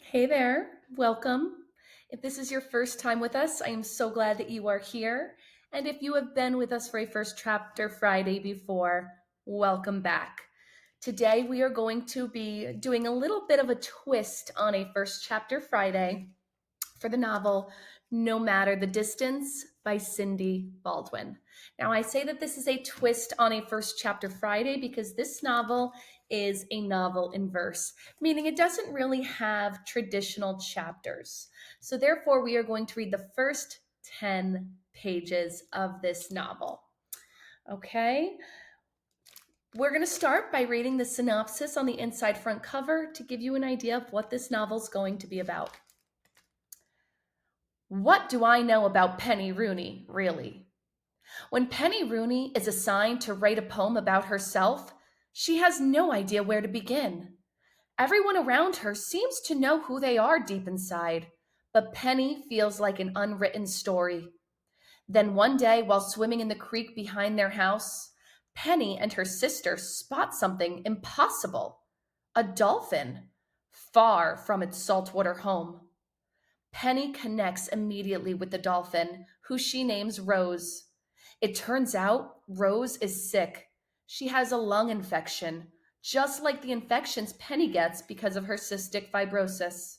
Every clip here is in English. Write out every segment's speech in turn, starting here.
Hey there, welcome. If this is your first time with us, I am so glad that you are here. And if you have been with us for a first chapter Friday before, welcome back. Today we are going to be doing a little bit of a twist on a first chapter Friday for the novel No Matter the Distance by Cindy Baldwin. Now, I say that this is a twist on a first chapter Friday because this novel is a novel in verse, meaning it doesn't really have traditional chapters. So, therefore, we are going to read the first 10 pages of this novel. Okay? We're going to start by reading the synopsis on the inside front cover to give you an idea of what this novel is going to be about. What do I know about Penny Rooney, really? When Penny Rooney is assigned to write a poem about herself, she has no idea where to begin. Everyone around her seems to know who they are deep inside, but Penny feels like an unwritten story. Then one day, while swimming in the creek behind their house, Penny and her sister spot something impossible: a dolphin, far from its saltwater home. Penny connects immediately with the dolphin, who she names Rose. It turns out Rose is sick. She has a lung infection, just like the infections Penny gets because of her cystic fibrosis.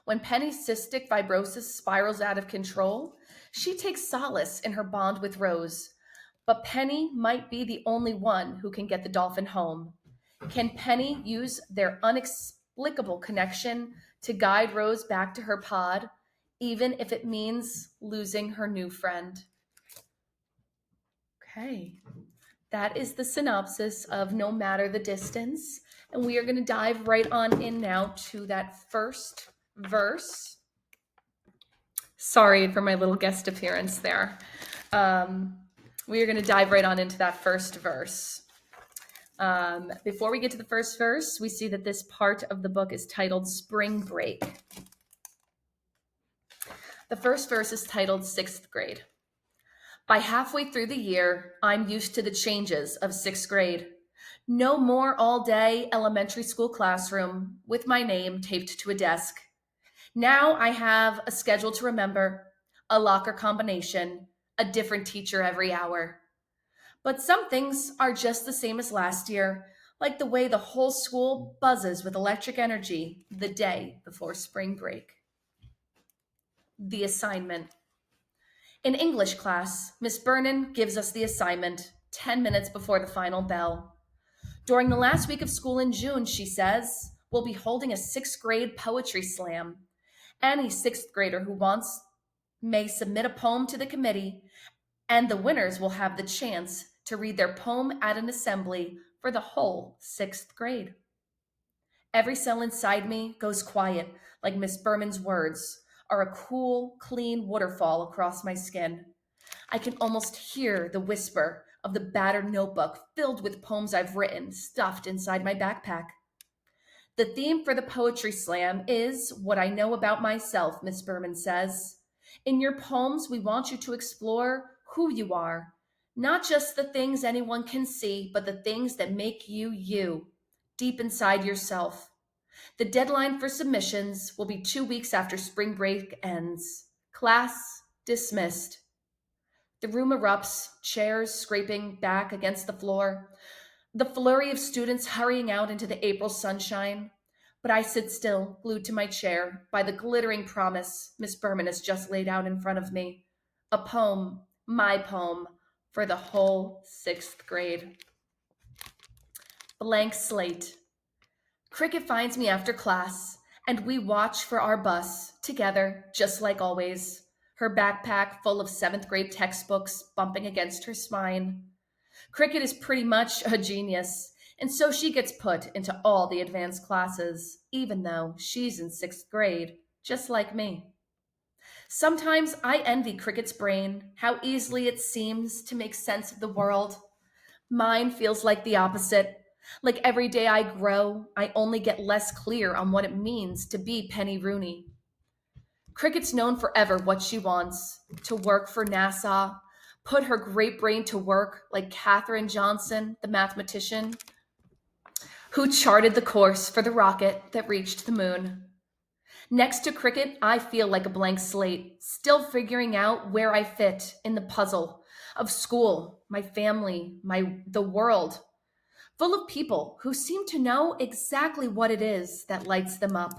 When Penny's cystic fibrosis spirals out of control, she takes solace in her bond with Rose. But Penny might be the only one who can get the dolphin home. Can Penny use their inexplicable connection to guide Rose back to her pod, even if it means losing her new friend? Okay, that is the synopsis of No Matter the Distance. And we are going to dive right on in now to that first verse. Sorry for my little guest appearance there. We are going to dive right on into that first verse. Before we get to the first verse, we see that this part of the book is titled Spring Break. The first verse is titled Sixth Grade. By halfway through the year, I'm used to the changes of sixth grade. No more all-day elementary school classroom with my name taped to a desk. Now I have a schedule to remember, a locker combination, a different teacher every hour. But some things are just the same as last year, like the way the whole school buzzes with electric energy the day before spring break. The assignment. In English class, Miss Vernon gives us the assignment 10 minutes before the final bell. During the last week of school in June, she says, we'll be holding a sixth grade poetry slam. Any sixth grader who wants may submit a poem to the committee, and the winners will have the chance to read their poem at an assembly for the whole sixth grade. Every cell inside me goes quiet, like Miss Berman's words are a cool, clean waterfall across my skin. I can almost hear the whisper of the battered notebook filled with poems I've written, stuffed inside my backpack. The theme for the poetry slam is what I know about myself, Miss Berman says. In your poems, we want you to explore who you are, not just the things anyone can see, but the things that make you you, deep inside yourself. The deadline for submissions will be 2 weeks after spring break ends. Class dismissed. The room erupts, chairs scraping back against the floor, the flurry of students hurrying out into the April sunshine. But I sit still, glued to my chair, by the glittering promise Miss Berman has just laid out in front of me. A poem, my poem, for the whole sixth grade. Blank slate. Cricket finds me after class, and we watch for our bus, together, just like always, her backpack full of seventh grade textbooks bumping against her spine. Cricket is pretty much a genius, and so she gets put into all the advanced classes, even though she's in sixth grade, just like me. Sometimes I envy Cricket's brain, how easily it seems to make sense of the world. Mine feels like the opposite. Like every day I grow, I only get less clear on what it means to be Penny Rooney. Cricket's known forever what she wants: to work for NASA, put her great brain to work like Katherine Johnson, the mathematician, who charted the course for the rocket that reached the moon. Next to cricket, I feel like a blank slate, still figuring out where I fit in the puzzle of school, my family, the world, full of people who seem to know exactly what it is that lights them up.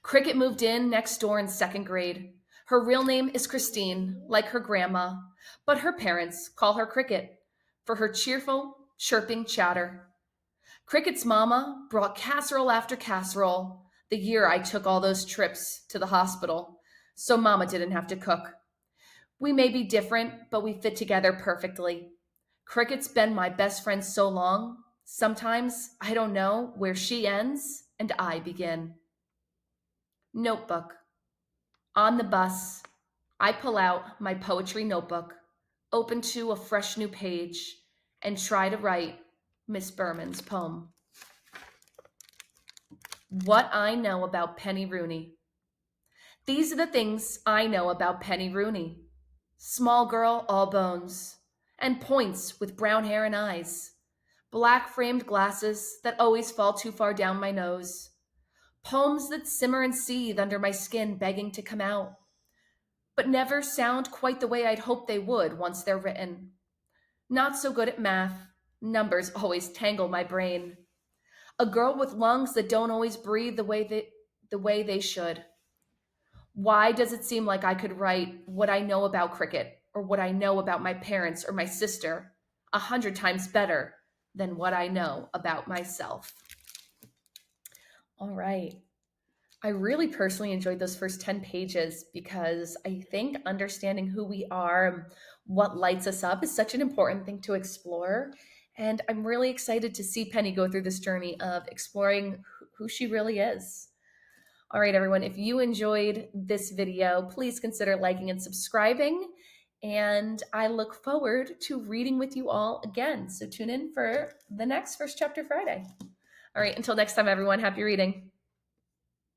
Cricket moved in next door in second grade. Her real name is Christine, like her grandma, but her parents call her Cricket for her cheerful, chirping chatter. Cricket's mama brought casserole after casserole the year I took all those trips to the hospital, so mama didn't have to cook. We may be different, but we fit together perfectly. Cricket's been my best friend so long, sometimes I don't know where she ends and I begin. Notebook. On the bus, I pull out my poetry notebook, open to a fresh new page, and try to write Miss Berman's poem. What I know about Penny Rooney. These are the things I know about Penny Rooney. Small girl, all bones, and points with brown hair and eyes. Black framed glasses that always fall too far down my nose. Poems that simmer and seethe under my skin, begging to come out, but never sound quite the way I'd hoped they would once they're written. Not so good at math. Numbers always tangle my brain. A girl with lungs that don't always breathe the way they should. Why does it seem like I could write what I know about cricket or what I know about my parents or my sister 100 times better than what I know about myself? All right. I really personally enjoyed those first 10 pages because I think understanding who we are, and what lights us up is such an important thing to explore. And I'm really excited to see Penny go through this journey of exploring who she really is. All right, everyone, if you enjoyed this video, please consider liking and subscribing. And I look forward to reading with you all again. So tune in for the next First Chapter Friday. All right, until next time, everyone, happy reading.